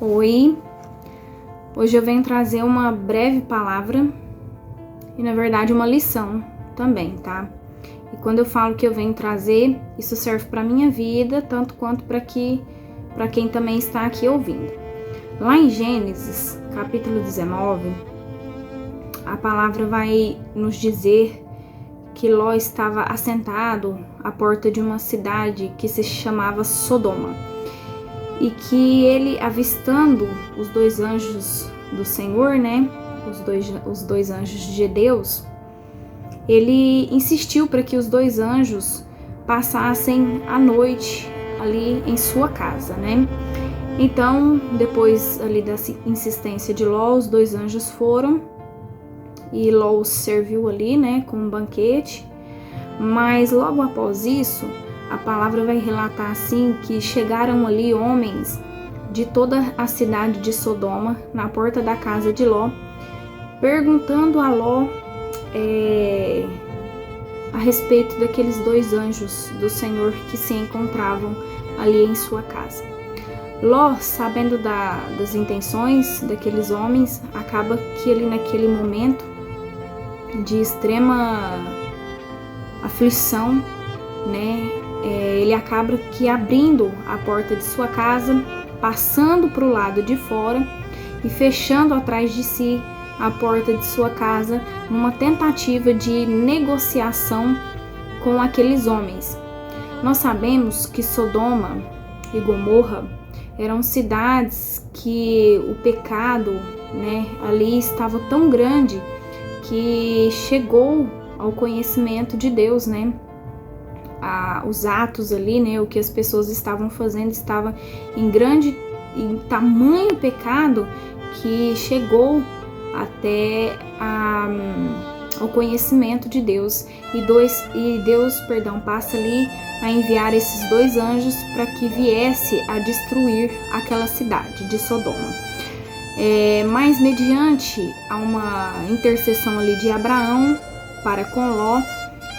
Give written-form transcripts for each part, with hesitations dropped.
Oi, hoje eu venho trazer uma breve palavra e na verdade uma lição também, tá? E quando eu falo que eu venho trazer, isso serve para minha vida, tanto quanto para quem também está aqui ouvindo. Lá em Gênesis, capítulo 19, a palavra vai nos dizer que Ló estava assentado à porta de uma cidade que se chamava Sodoma. E que ele, avistando os dois anjos do Senhor, né, os dois anjos de Deus, ele insistiu para que os dois anjos passassem a noite ali em sua casa, né? Então, depois ali da insistência de Ló, os dois anjos foram e Ló os serviu ali, né, com um banquete. Mas logo após isso, a palavra vai relatar assim que chegaram ali homens de toda a cidade de Sodoma na porta da casa de Ló, perguntando a Ló a respeito daqueles dois anjos do Senhor que se encontravam ali em sua casa. Ló, sabendo das intenções daqueles homens, acaba que ele naquele momento de extrema aflição, né, ele acaba que abrindo a porta de sua casa, passando para o lado de fora e fechando atrás de si a porta de sua casa, numa tentativa de negociação com aqueles homens. Nós sabemos que Sodoma e Gomorra eram cidades que o pecado, né, ali estava tão grande que chegou ao conhecimento de Deus, né? Os atos ali, né, o que as pessoas estavam fazendo estava em tamanho pecado que chegou até ao conhecimento de Deus e Deus passa ali a enviar esses dois anjos para que viesse a destruir aquela cidade de Sodoma. Mas mediante a uma intercessão ali de Abraão para com Ló,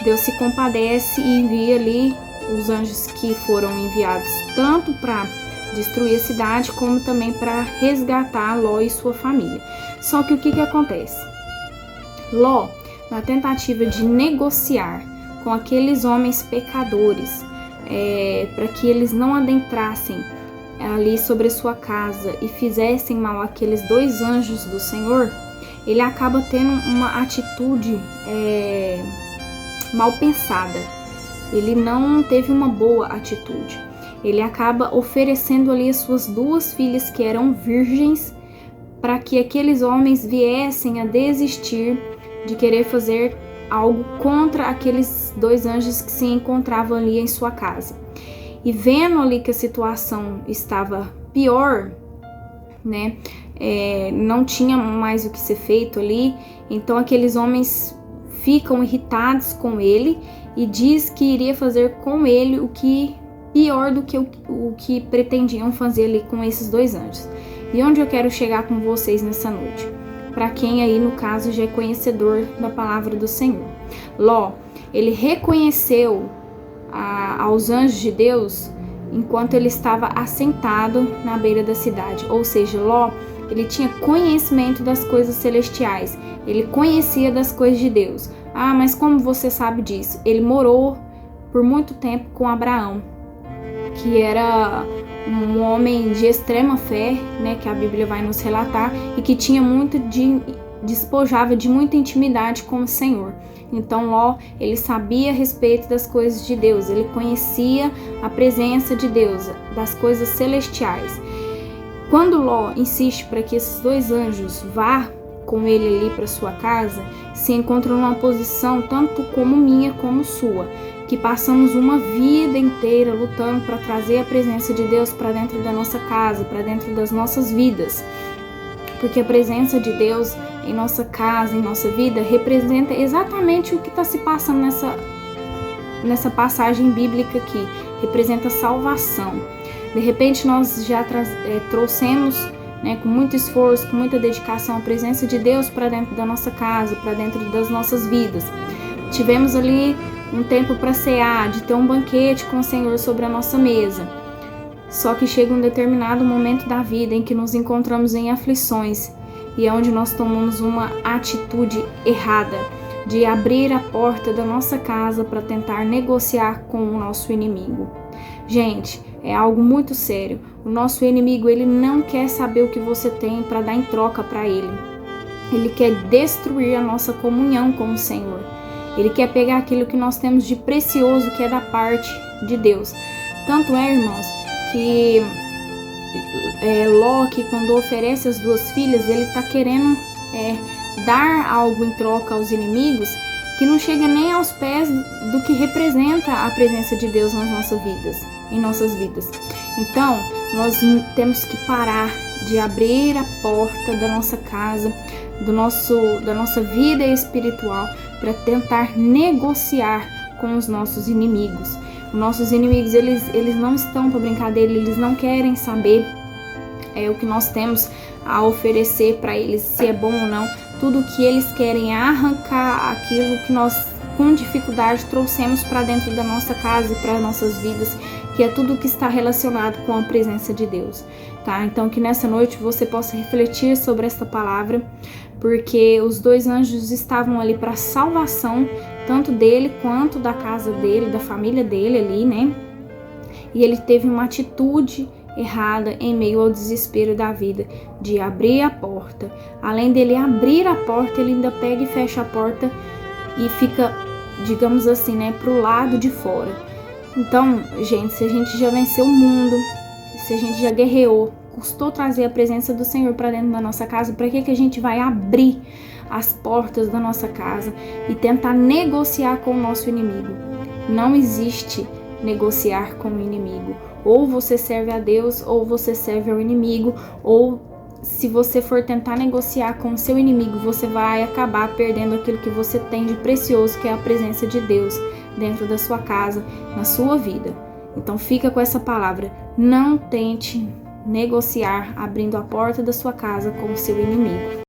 Deus se compadece e envia ali os anjos que foram enviados tanto para destruir a cidade como também para resgatar Ló e sua família. Só que o que acontece? Ló, na tentativa de negociar com aqueles homens pecadores, para que eles não adentrassem ali sobre a sua casa e fizessem mal àqueles dois anjos do Senhor, ele acaba tendo uma atitude mal pensada. Ele não teve uma boa atitude. Ele acaba oferecendo ali as suas duas filhas que eram virgens para que aqueles homens viessem a desistir de querer fazer algo contra aqueles dois anjos que se encontravam ali em sua casa. E vendo ali que a situação estava pior, né, não tinha mais o que ser feito ali, então aqueles homens ficam irritados com ele e diz que iria fazer com ele o que pior do que o que pretendiam fazer ali com esses dois anjos. E onde eu quero chegar com vocês nessa noite? Para quem aí no caso já é conhecedor da palavra do Senhor. Ló, ele reconheceu aos anjos de Deus enquanto ele estava assentado na beira da cidade. Ou seja, Ló, ele tinha conhecimento das coisas celestiais. Ele conhecia das coisas de Deus. Ah, mas como você sabe disso? Ele morou por muito tempo com Abraão, que era um homem de extrema fé, né, que a Bíblia vai nos relatar, e que tinha despojava de muita intimidade com o Senhor. Então Ló, ele sabia a respeito das coisas de Deus, ele conhecia a presença de Deus, das coisas celestiais. Quando Ló insiste para que esses dois anjos vá com ele ali para sua casa, se encontram numa posição tanto como minha como sua, que passamos uma vida inteira lutando para trazer a presença de Deus para dentro da nossa casa, para dentro das nossas vidas. Porque a presença de Deus em nossa casa, em nossa vida, representa exatamente o que está se passando nessa passagem bíblica aqui. Representa salvação. De repente nós já trouxemos, né, com muito esforço, com muita dedicação, a presença de Deus para dentro da nossa casa, para dentro das nossas vidas. Tivemos ali um tempo para cear, de ter um banquete com o Senhor sobre a nossa mesa. Só que chega um determinado momento da vida em que nos encontramos em aflições e é onde nós tomamos uma atitude errada de abrir a porta da nossa casa para tentar negociar com o nosso inimigo. Gente, é algo muito sério. O nosso inimigo, ele não quer saber o que você tem para dar em troca para ele. Ele quer destruir a nossa comunhão com o Senhor. Ele quer pegar aquilo que nós temos de precioso, que é da parte de Deus. Tanto é, irmãos, que Ló, quando oferece as duas filhas, ele está querendo dar algo em troca aos inimigos que não chega nem aos pés do que representa a presença de Deus em nossas vidas. Então, nós temos que parar de abrir a porta da nossa casa, da nossa vida espiritual, para tentar negociar com os nossos inimigos. Os nossos inimigos, eles não estão para brincadeira, eles não querem saber o que nós temos a oferecer para eles, se é bom ou não. Tudo que eles querem é arrancar aquilo que nós, com dificuldade, trouxemos para dentro da nossa casa e para nossas vidas, que é tudo que está relacionado com a presença de Deus, tá? Então, que nessa noite você possa refletir sobre esta palavra, porque os dois anjos estavam ali para salvação, tanto dele quanto da casa dele, da família dele ali, né? E ele teve uma atitude errada em meio ao desespero da vida, de abrir a porta. Além dele abrir a porta, ele ainda pega e fecha a porta e fica, digamos assim, né, pro lado de fora. Então, gente, se a gente já venceu o mundo, se a gente já guerreou, custou trazer a presença do Senhor para dentro da nossa casa, para que a gente vai abrir as portas da nossa casa e tentar negociar com o nosso inimigo? Não existe negociar com o inimigo. Ou você serve a Deus, ou você serve ao inimigo, ou se você for tentar negociar com o seu inimigo, você vai acabar perdendo aquilo que você tem de precioso, que é a presença de Deus dentro da sua casa, na sua vida. Então fica com essa palavra: não tente negociar abrindo a porta da sua casa com o seu inimigo.